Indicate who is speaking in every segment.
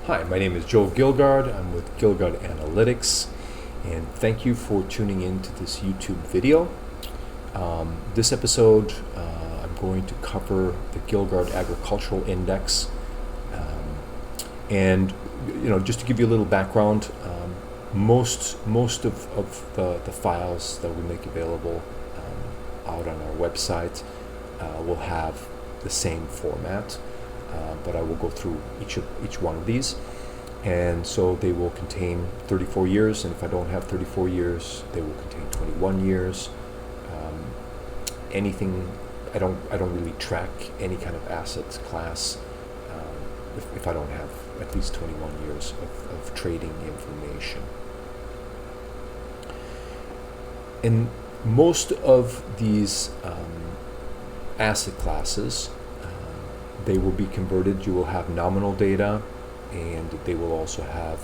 Speaker 1: Hi, my name is Joe Gillgard. I'm with Gillgard Analytics, and thank you for tuning in to this YouTube video. This episode, I'm going to cover the Gillgard Agricultural Index, and just to give you a little background, most of the files that we make available out on our website will have the same format. But I will go through each one of these, and so they will contain 34 years, and if I don't have 34 years, they will contain 21 years. Anything, I don't really track any kind of asset class if I don't have at least 21 years of trading information. In most of these asset classes, they will be converted. You will have nominal data, and they will also have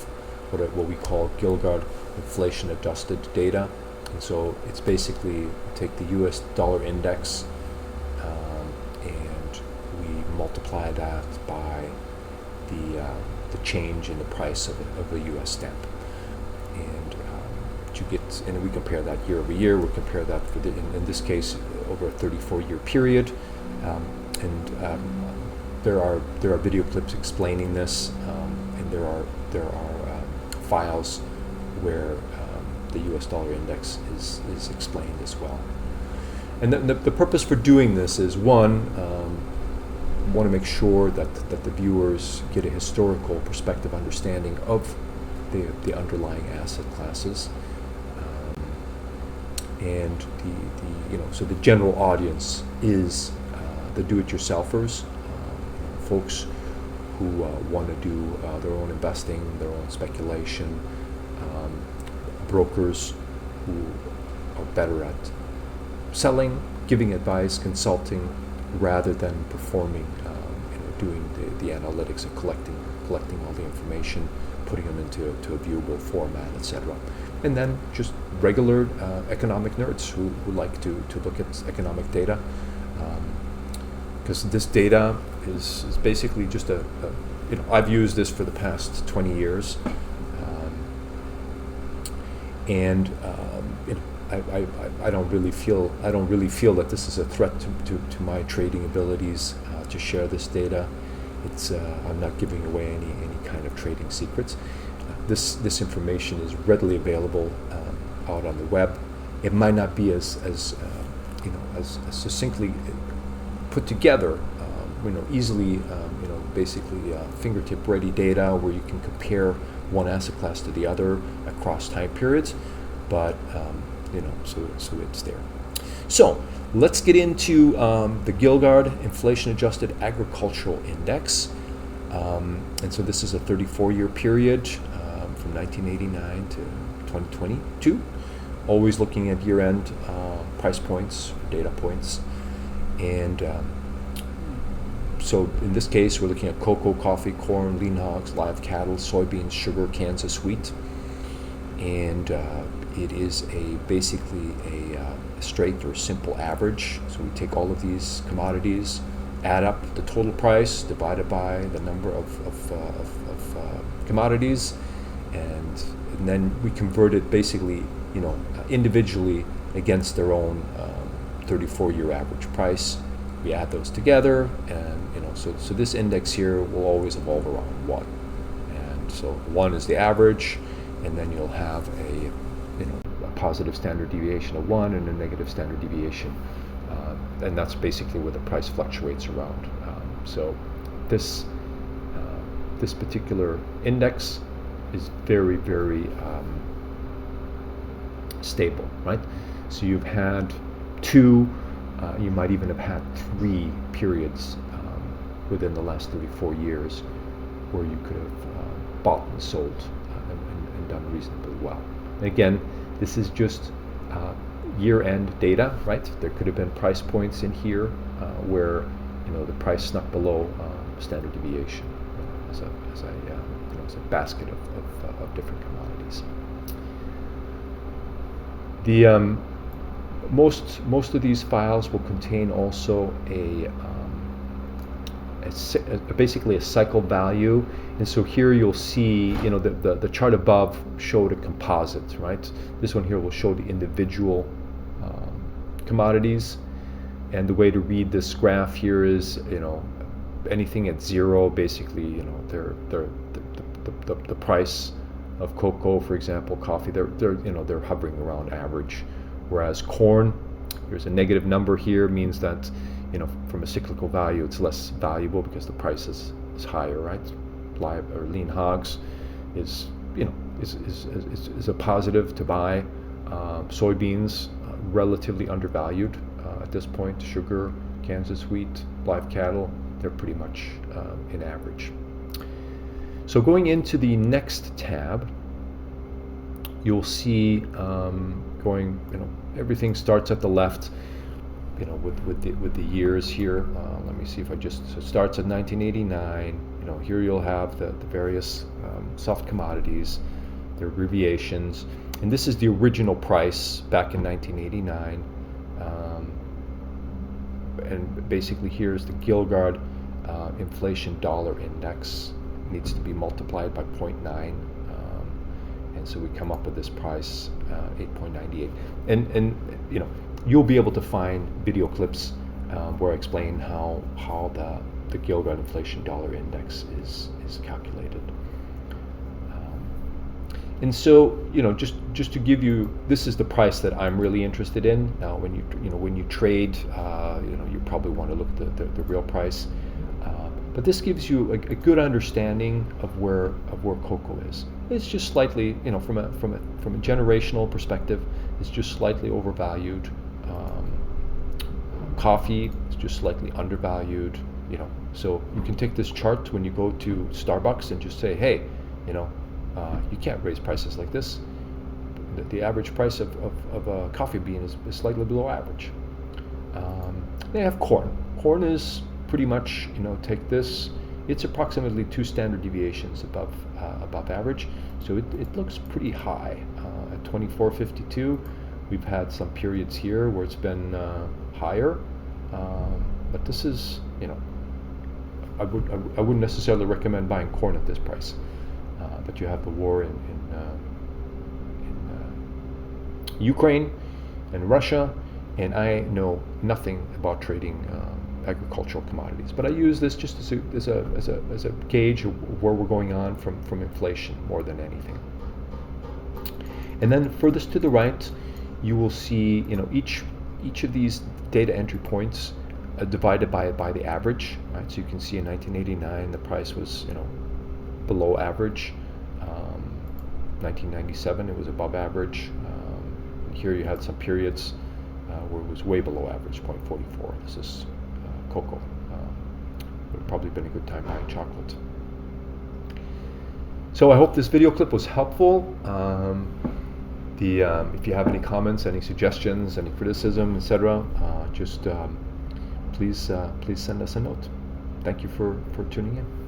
Speaker 1: what we call Gillgard inflation adjusted data. And so it's basically take the US dollar index and we multiply that by the change in the price of a US stamp. And and we compare that year over year. We compare that for in this case over a 34-year period. There are video clips explaining this, and there are files where the U.S. dollar index is explained as well. And the purpose for doing this is one, want to make sure that the viewers get a historical perspective understanding of the underlying asset classes, and so the general audience is the do-it-yourselfers. Folks who want to do their own investing, their own speculation, brokers who are better at selling, giving advice, consulting, rather than performing, doing the analytics of collecting all the information, putting them into a viewable format, etc. And then just regular economic nerds who like to look at economic data. Because this data is basically just I've used this for the past 20 years, and I don't really feel that this is a threat to my trading abilities to share this data. I'm not giving away any kind of trading secrets. This information is readily available out on the web. It might not be as succinctly put together, easily, basically fingertip-ready data where you can compare one asset class to the other across time periods, but so it's there. So let's get into the Gillgard inflation-adjusted agricultural index, and so this is a 34-year period from 1989 to 2022. Always looking at year-end price points, data points. And so in this case, we're looking at cocoa, coffee, corn, lean hogs, live cattle, soybeans, sugar, Kansas wheat. And it is basically a straight or simple average. So we take all of these commodities, add up the total price, divided by the number of commodities, and then we convert it basically, individually against their own 34-year average price. We add those together, and so this index here will always evolve around 1, and so 1 is the average, and then you'll have a positive standard deviation of 1 and a negative standard deviation, and that's basically where the price fluctuates around. So this particular index is very, very stable, right? So you've had 2, you might even have had 3 periods within the last 34 years where you could have bought and sold and done reasonably well. And again, this is just year-end data, right? There could have been price points in here where the price snuck below standard deviation as a basket of different commodities. The most of these files will contain also basically a cycle value. And so here you'll see, the chart above showed a composite, right? This one here will show the individual commodities. And the way to read this graph here is, anything at zero, basically, the price of cocoa, for example, coffee, they're hovering around average. Whereas corn, there's a negative number here, means that, from a cyclical value, it's less valuable because the price is higher, right? Live or lean hogs is a positive to buy. Soybeans, relatively undervalued at this point. Sugar, Kansas wheat, live cattle, they're pretty much in average. So going into the next tab, you'll see everything starts at the left, with the years here. Let me see if so it starts at 1989. Here you'll have the various soft commodities, their abbreviations, and this is the original price back in 1989. And basically here's the Gillgard inflation dollar index. It needs to be multiplied by 0.9, and so we come up with this price, 8.98. And you'll be able to find video clips where I explain how the Gillgard inflation dollar index is calculated. And so, just to give you, this is the price that I'm really interested in. Now, when you trade, you probably want to look at the real price. But this gives you a good understanding of where cocoa is. It's just slightly, from a generational perspective, it's just slightly overvalued. Coffee is just slightly undervalued. So you can take this chart when you go to Starbucks and just say, hey, you can't raise prices like this. The average price of a coffee bean is slightly below average. They have corn. Corn is pretty much, take this. It's approximately 2 standard deviations above average. So it looks pretty high at 24.52. We've had some periods here where it's been higher, but this is, I wouldn't necessarily recommend buying corn at this price. But you have the war in Ukraine and Russia, and I know nothing about trading agricultural commodities. But I use this just as a gauge of where we're going on from inflation more than anything. And then furthest to the right, you will see each of these data entry points divided by the average. Right, so you can see in 1989 the price was below average. 1997 it was above average. Here you had some periods where it was way below average, 0.44. This is cocoa. Would have probably been a good time buying chocolate. So I hope this video clip was helpful. If you have any comments, any suggestions, any criticism, etc., just please send us a note. Thank you for tuning in.